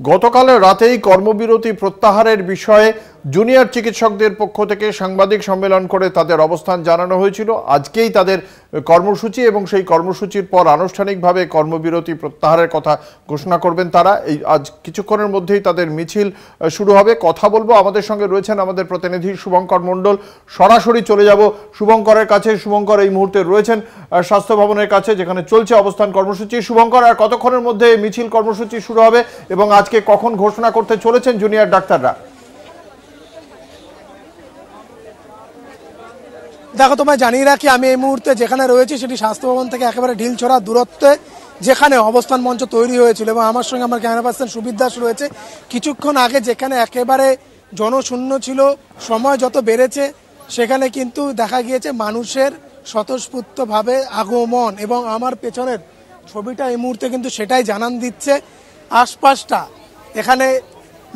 গতকাল রাতেই কর্মবিরতি প্রত্যাহারের বিষয়ে জুনিয়র চিকিৎসকদের পক্ষ থেকে সাংবাদিক সম্মেলন করে তাদের অবস্থান জানানো হয়েছিল। আজকেই তাদের কর্মসূচি এবং সেই কর্মসূচির পর আনুষ্ঠানিকভাবে কর্মবিরতি প্রত্যাহারের কথা ঘোষণা করবেন তারা। এই আজ কিছুক্ষণের মধ্যেই তাদের মিছিল শুরু হবে। কথা বলবো, আমাদের সঙ্গে রয়েছেন আমাদের প্রতিনিধি শুভঙ্কর মণ্ডল। সরাসরি চলে যাব শুভঙ্করের কাছে। শুভঙ্কর এই মুহূর্তে রয়েছেন স্বাস্থ্য ভবনের কাছে, যেখানে চলছে অবস্থান কর্মসূচি। শুভঙ্কর, আর কতক্ষণের মধ্যে মিছিল কর্মসূচি শুরু হবে এবং আজকে কখন ঘোষণা করতে চলেছেন জুনিয়র ডাক্তাররা? দেখো, তোমায় জানিয়ে রাখি, আমি এই মুহূর্তে যেখানে রয়েছি সেটি স্বাস্থ্য ভবন থেকে একেবারে ঢিলছড়া দূরত্বে যেখানে অবস্থান মঞ্চ তৈরি হয়েছিল, এবং আমার সঙ্গে আমার ক্যামেরা পার্সন সুবিদ দাস রয়েছে। কিছুক্ষণ আগে যেখানে একেবারে জনশূন্য ছিল, সময় যত বেড়েছে সেখানে কিন্তু দেখা গিয়েছে মানুষের স্বতঃস্ফূর্তভাবে আগমন, এবং আমার পেছনের ছবিটা এই মুহূর্তে কিন্তু সেটাই জানান দিচ্ছে। আশপাশটা এখানে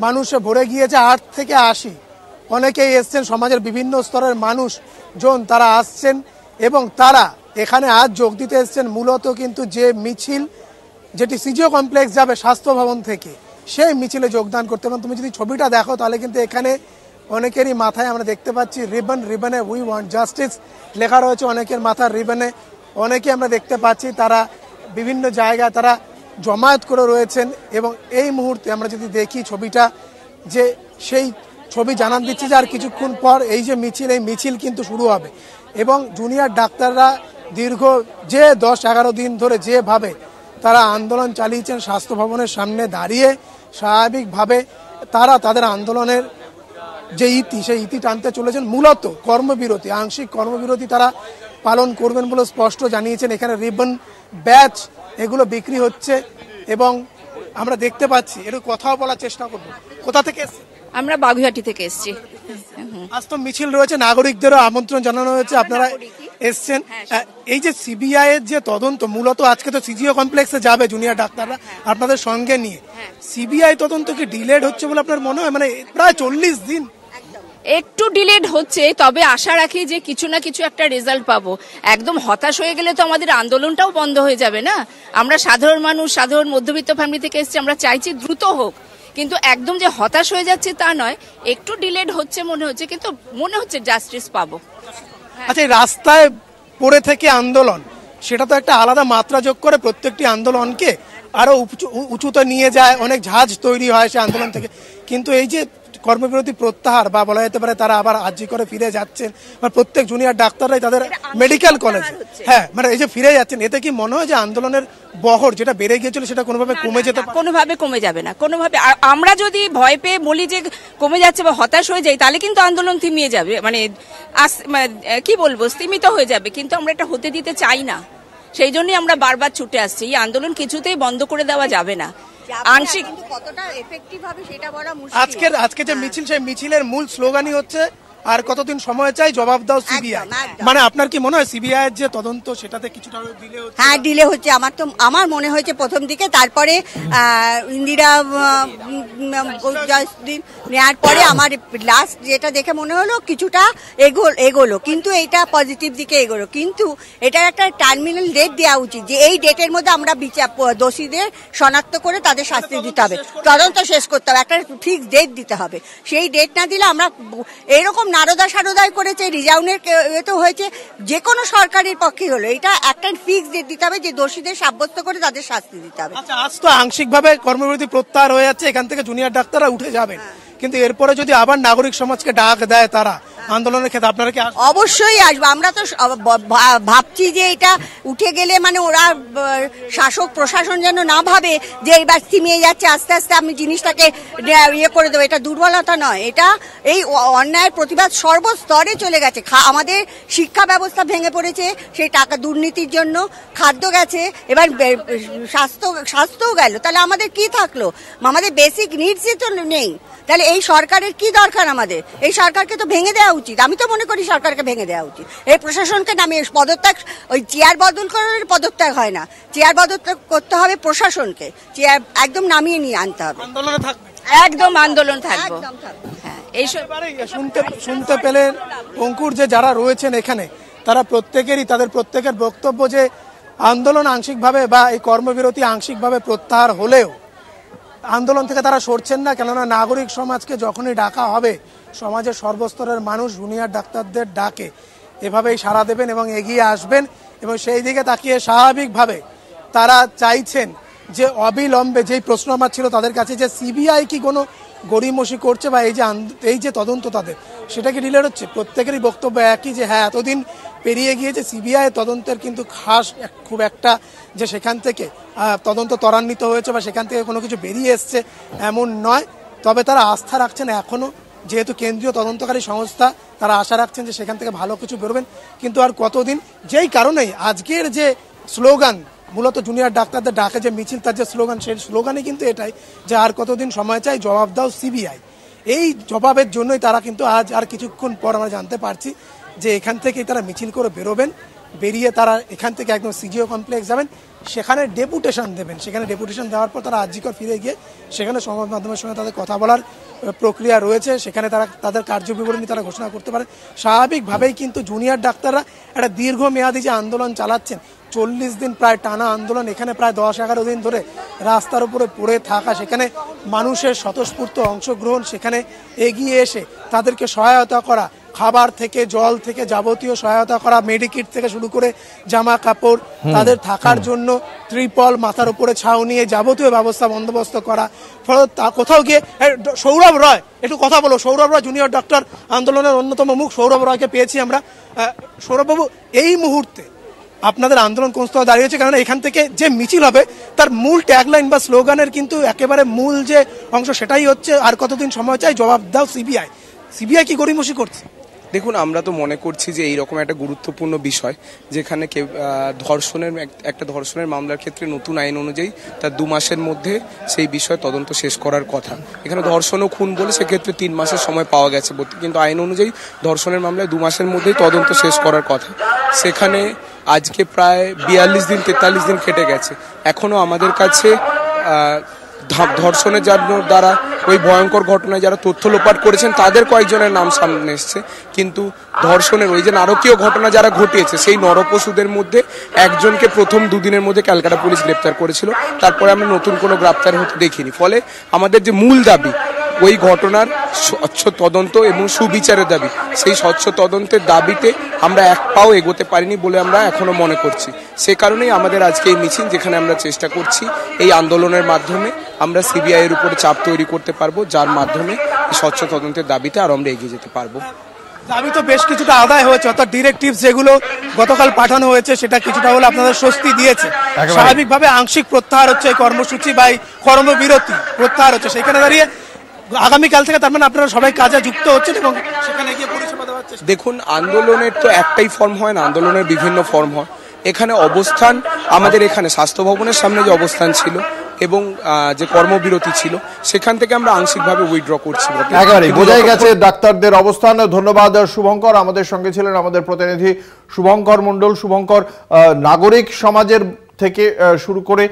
মানুষে ভরে গিয়েছে, 8 থেকে 80 অনেকেই এসছেন, সমাজের বিভিন্ন স্তরের মানুষজন তারা আসছেন এবং তারা এখানে আজ যোগ দিতে এসছেন মূলত কিন্তু যে মিছিল যেটি সিজিও কমপ্লেক্স যাবে স্বাস্থ্য ভবন থেকে, সেই মিছিলে যোগদান করতে। এবং তুমি যদি ছবিটা দেখো তাহলে কিন্তু এখানে অনেকেরই মাথায় আমরা দেখতে পাচ্ছি রিবনে উই ওয়ান্ট জাস্টিস লেখা রয়েছে অনেকের মাথার রিবনে। অনেকে আমরা দেখতে পাচ্ছি তারা বিভিন্ন জায়গায় তারা জমায়েত করে রয়েছেন, এবং এই মুহূর্তে আমরা যদি দেখি ছবিটা, যে সেই ছবি জানান দিচ্ছে যে আর কিছুক্ষণ পর এই যে মিছিল, এই মিছিল কিন্তু শুরু হবে। এবং জুনিয়র ডাক্তাররা দীর্ঘ যে 10-11 দিন ধরে যেভাবে তারা আন্দোলন চালিয়েছেন স্বাস্থ্য ভবনের সামনে দাঁড়িয়ে, স্বাভাবিকভাবে তারা তাদের আন্দোলনের যে সেই ইতি টানতে চলেছেন। মূলত কর্মবিরতি, আংশিক কর্মবিরতি তারা পালন করবেন বলে স্পষ্ট জানিয়েছেন। এখানে রিবন, ব্যাচ এগুলো বিক্রি হচ্ছে এবং আমরা দেখতে পাচ্ছি। একটু কথাও বলার চেষ্টা করবো। কোথা থেকে এসেছেন? আমরা বাগুইহাটি থেকে এসেছি। আজ তো মিছিল রয়েছে, নাগরিকদেরও আমন্ত্রণ জানানো হয়েছে, আপনারা এসছেন। এই যে সিবিআই এর যে তদন্ত, মূলত আজকে তো সিজিও কমপ্লেক্সে যাবে জুনিয়র ডাক্তাররা আপনাদের সঙ্গে নিয়ে, সিবিআই তদন্ত কি ডিলেড হচ্ছে বলে আপনার মনে হয়? মানে প্রায় 40 দিন একটু ডিলেড হচ্ছে, তবে আশা রাখি যে কিছু না কিছু একটা রেজাল্ট পাবো। একদম হতাশ হয়ে গেলে তো আমাদের আন্দোলনটাও বন্ধ হয়ে যাবে না। আমরা সাধারণ মানুষ, সাধারণ মধ্যবিত্ত ফ্যামিলি থেকে এসেছি, আমরা চাইছি দ্রুত হোক, কিন্তু একদম যে হতাশ হয়ে যাচ্ছে তা নয়। একটু ডিলেড হচ্ছে মনে হচ্ছে, কিন্তু মনে হচ্ছে জাস্টিস পাবো। আচ্ছা, রাস্তায় পড়ে থেকে আন্দোলন, সেটা তো একটা আলাদা মাত্রা যোগ করে প্রত্যেকটি আন্দোলনকে আরো উঁচুতে নিয়ে যায়, অনেক ঝাঁজ তৈরি হয় সে আন্দোলন থেকে। কিন্তু এই যে কর্মবিরতি প্রত্যাহার, বা বলা যেতে পারে তারা আবার আর্জি করে ফিরে যাচ্ছেন, প্রত্যেক জুনিয়র ডাক্তাররাই তাদের মেডিকেল কলেজ, মানে এই যে ফিরে যাচ্ছেন, এতে কি মনে হয় যে আন্দোলনের বহর যেটা বেড়ে গিয়েছিল সেটা কোনোভাবে কমে যেতে পারে? কোনোভাবে কমে যাবে না, কোনোভাবে। আমরা যদি ভয় পেয়ে বলি যে কমে যাচ্ছে বা হতাশ হয়ে যাই, তাহলে কিন্তু আন্দোলন থিমিয়ে যাবে, মানে কি বলবো, স্তীমিত হয়ে যাবে। কিন্তু আমরা এটা হতে দিতে চাই না, সেই জন্যই আমরা বারবার ছুটে আসছি। এই আন্দোলন কিছুতেই বন্ধ করে দেওয়া যাবে না। আংশিক কতটা এফেক্টিভ হবে সেটা বলা মুশকিল। আজকে যে মিছিল, সেই মিছিলের মূল স্লোগানই হচ্ছে আর কতদিন সময় চাই, জবাব দাও সিবিআই। মানে আপনার কি মনে হয় সিবিআই এর যে তদন্ত সেটাতে কিছুটা ডিলে হচ্ছে? হ্যাঁ, ডিলে হচ্ছে। আমার মনে হয়েছে প্রথম দিকে, তারপরে ইন্দিরা নেওয়ার পরে আমার লাস্ট যেটা দেখে মনে হলো কিছুটা এগোলো, কিন্তু এটা পজিটিভ দিকে এগোলো। কিন্তু এটার একটা টার্মিনাল ডেট দেওয়া উচিত, যে এই ডেটের মধ্যে আমরা দোষীদের শনাক্ত করে তাদের শাস্তি দিতে হবে, তদন্ত শেষ করতে হবে, একটা ফিক্স ডেট দিতে হবে। সেই ডেট না দিলে আমরা এরকম নারদা সারদাই করেছে, রিজাউনের তো হয়েছে, যে কোনো সরকারের পক্ষে হলো, এটা একটা ফিক্স ডেট দিতে হবে যে দোষীদের সাব্যস্ত করে তাদের শাস্তি দিতে হবে। আচ্ছা, আজ তো আংশিকভাবে কর্মবিরতি প্রত্যাহার হয়ে যাচ্ছে, এখান থেকে জুনিয়র ডাক্তাররা উঠে যাবেন, কিন্তু এরপরে যদি আবার নাগরিক সমাজকে ডাক দেয় তারা আন্দোলনের ক্ষেত্রে, আপনারা কি? অবশ্যই আসবো। আমরা তো ভাবছি যে এটা উঠে গেলে মানে ওরা শাসক প্রশাসন যেন না ভাবে যে এবার থিমিয়ে যাচ্ছে, আস্তে আস্তে আমি জিনিসটাকে ইয়ে করে দেবো। এটা দুর্বলতা নয়, এটা এই অন্যায়ের প্রতিবাদ সর্বস্তরে চলে গেছে। আমাদের শিক্ষা ব্যবস্থা ভেঙে পড়েছে সেই টাকা দুর্নীতির জন্য, খাদ্য গেছে, এবার স্বাস্থ্যও গেল। তাহলে আমাদের কি থাকলো? আমাদের বেসিক নিডসই তো নেই। তাহলে এই সরকারের কি দরকার? আমাদের এই সরকারকে তো ভেঙে দেওয়া উচিত। আমি তো মনে করি সরকারকে ভেঙে দেওয়া উচিত। এই প্রশাসনকে নামিয়ে পদত্যাগ, ওই চেয়ার বদল করে পদত্যাগ হয় না, চেয়ার বদত্যাগ করতে হবে প্রশাসনকে, চেয়ার একদম নামিয়ে নিয়ে আনতে হবে। আন্দোলনে থাকবে, একদম আন্দোলন থাকবো। হ্যাঁ, এইসব শুনতে পেলেন অঙ্কুর, যে যারা রয়েছেন এখানে তারা তাদের প্রত্যেকের বক্তব্য যে আন্দোলন আংশিকভাবে বা এই কর্মবিরতি আংশিকভাবে প্রত্যাহার হলেও আন্দোলন থেকে তারা সরছেন না, কেননা নাগরিক সমাজকে যখনই ডাকা হবে সমাজের সর্বস্তরের মানুষ জুনিয়র ডাক্তারদের ডাকে এভাবেই সাড়া দেবেন এবং এগিয়ে আসবেন। এবং সেই দিকে তাকিয়ে স্বাভাবিকভাবে তারা চাইছেন যে অবিলম্বে, যেই প্রশ্ন আমার ছিল তাদের কাছে, যে সিবিআই কি কোনো গড়িমসি করছে বা এই যে তদন্ত তাদের সেটা কি ডিলেট হচ্ছে। প্রত্যেকেরই বক্তব্য একই, যে হ্যাঁ এতদিন পেরিয়ে গিয়েছে, সিবিআই তদন্তের কিন্তু খাস খুব একটা যে সেখান থেকে তদন্ত ত্বরান্বিত হয়েছে বা সেখান থেকে কোনো কিছু বেরিয়ে এসছে এমন নয়। তবে তারা আস্থা রাখছেন এখনও, যেহেতু কেন্দ্রীয় তদন্তকারী সংস্থা, তারা আশা রাখছেন যে সেখান থেকে ভালো কিছু বেরোবেন। কিন্তু আর কতদিন, যেই কারণেই আজকের যে স্লোগান, মূলত জুনিয়র ডাক্তারদের ডাকে যে মিছিল, তার যে স্লোগান, সেই স্লোগানই কিন্তু এটাই যে আর কতদিন সময় চাই, জবাব দাও সিবিআই। এই জবাবের জন্যই তারা কিন্তু আজ আর কিছুক্ষণ পর আমরা জানতে পারছি যে এখান থেকেই তারা মিছিল করে বেরোবেন। বেরিয়ে তারা এখান থেকে একদম সিজিও কমপ্লেক্স যাবেন, সেখানে ডেপুটেশন দেবেন। সেখানে ডেপুটেশন দেওয়ার পর তারা আরজিকর ফিরে গিয়ে সেখানে সংবাদ মাধ্যমের সঙ্গে তাদের কথা বলার প্রক্রিয়া রয়েছে। সেখানে তারা তাদের কার্যবিবরণী তারা ঘোষণা করতে পারে। স্বাভাবিকভাবেই কিন্তু জুনিয়র ডাক্তাররা একটা দীর্ঘমেয়াদী যে আন্দোলন চালাচ্ছেন, 40 দিন প্রায় টানা আন্দোলন, এখানে প্রায় 10-11 দিন ধরে রাস্তার উপরে পড়ে থাকা, সেখানে মানুষের স্বতঃস্ফূর্ত অংশগ্রহণ, সেখানে এগিয়ে এসে তাদেরকে সহায়তা করা, খাবার থেকে জল থেকে যাবতীয় সহায়তা করা, মেডিকিট থেকে শুরু করে জামা কাপড়, তাদের থাকার জন্য ত্রিপল, মাথার উপরে ছাউনি, যাবতীয় ব্যবস্থা বন্দোবস্ত করা। ফলত কোথাও গিয়ে সৌরভ রয়, একটু কথা বলো। সৌরভ রয় জুনিয়র ডক্টর আন্দোলনের অন্যতম মুখ, সৌরভ রয়কে পেয়েছি আমরা। সৌরভবাবু, এই মুহূর্তে আপনাদের আন্দোলন কোন স্তরে দাঁড়িয়েছে? কারণ এখান থেকে যে মিছিল হবে তার মূল ট্যাগলাইন বা স্লোগানের কিন্তু একেবারে মূল যে অংশ সেটাই হচ্ছে আর কতদিন সময় চাই, জবাব দাও সিবিআই। সিবিআই কি গড়িমসি করছে? দেখুন, আমরা তো মনে করছি যে এইরকম একটা গুরুত্বপূর্ণ বিষয়, যেখানে একটা ধর্ষণের মামলার ক্ষেত্রে নতুন আইন অনুযায়ী তার 2 মাসের মধ্যে সেই বিষয় তদন্ত শেষ করার কথা। এখানে ধর্ষণ ও খুন বলে সেক্ষেত্রে 3 মাসের সময় পাওয়া গেছে, কিন্তু আইন অনুযায়ী ধর্ষণের মামলায় 2 মাসের মধ্যেই তদন্ত শেষ করার কথা। সেখানে আজকে প্রায় 42 দিন 43 দিন কেটে গেছে, এখনো আমাদের কাছে ধর্ষণের দ্বারা ওই ভয়ঙ্কর ঘটনায় যারা তথ্য লোপাট করেছেন তাদের কয়েকজনের নাম সামনে এসছে, কিন্তু ধর্ষণের ওই যে নারকীয় ঘটনা যারা ঘটিয়েছে সেই নরপশুদের মধ্যে একজনকে প্রথম 2 দিনের মধ্যে ক্যালকাটা পুলিশ গ্রেপ্তার করেছিল। তারপরে আমরা নতুন কোনো গ্রেপ্তার হতে দেখিনি। ফলে আমাদের যে মূল দাবি, ওই ঘটনার স্বচ্ছ তদন্ত এবং সুবিচারের দাবি, সেই স্বচ্ছ তদন্তের দাবিতে আমরা এক পাও এগোতে পারিনি বলে আমরা এখনো মনে করছি। সে কারণেই আমাদের আজকে এই মিছিল, যেখানে আমরা চেষ্টা করছি এই আন্দোলনের মাধ্যমে আমরা সিবিআই এর উপরে চাপ তৈরি করতে পারবো, যার মাধ্যমে স্বচ্ছ তদন্তের দাবিতে আর আমরা এগিয়ে যেতে পারবো। দাবি তো বেশ কিছুটা আদায় হয়েছে, অর্থাৎ ডিরেক্টিভস যেগুলো গতকাল পাঠানো হয়েছে সেটা কিছুটা হলে আপনাদের স্বস্তি দিয়েছে। স্বাভাবিকভাবে আংশিক প্রত্যাহার হচ্ছে এই কর্মসূচি বা কর্মবিরতি প্রত্যাহার হচ্ছে। সেখানে দাঁড়িয়ে আগামীকাল থেকে তার মানে আপনারা সবাই কাজে যুক্ত হচ্ছেন এবং সেখানে গিয়ে পরিষেবা দেওয়ার চেষ্টা। দেখুন, আন্দোলনের তো একটাই ফর্ম হয় না, আন্দোলনের বিভিন্ন ফর্ম হয়। এখানে অবস্থান, আমাদের এখানে স্বাস্থ্য ভবনের সামনে যে অবস্থান ছিল এবং যে কর্মবিরতি ছিল, সেখান থেকে আমরা আংশিকভাবে উইথড্র করছি। একেবারে বোঝাই গেছে ডাক্তারদের অবস্থান। ধন্যবাদ শুভঙ্কর। আমাদের সঙ্গে ছিলেন আমাদের প্রতিনিধি শুভঙ্কর মণ্ডল। শুভঙ্কর, নাগরিক সমাজের থেকে শুরু করে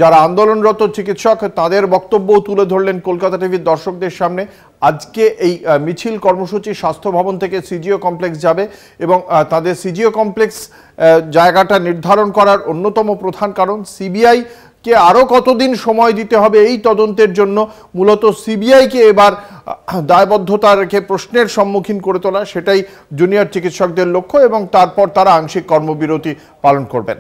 যারা আন্দোলনরত চিকিৎসক তাদের বক্তব্য তুলে ধরলেন কলকাতা টিভির দর্শকদের সামনে। আজকে এই মিছিল কর্মসূচি স্বাস্থ্য ভবন থেকে সিজিও কমপ্লেক্স যাবে এবং তাদের সিজিও কমপ্লেক্স জায়গাটা নির্ধারণ করার অন্যতম প্রধান কারণ সিবিআই কে আরো কতদিন সময় দিতে হবে এই তদন্তের জন্য। মূলত সিবিআইকে এবার দায়বদ্ধতা রেখে প্রশ্নের সম্মুখীন করে তোলা, সেটাই জুনিয়র চিকিৎসকদের লক্ষ্য এবং তারপর তারা আংশিক কর্মবিরতি পালন করবেন।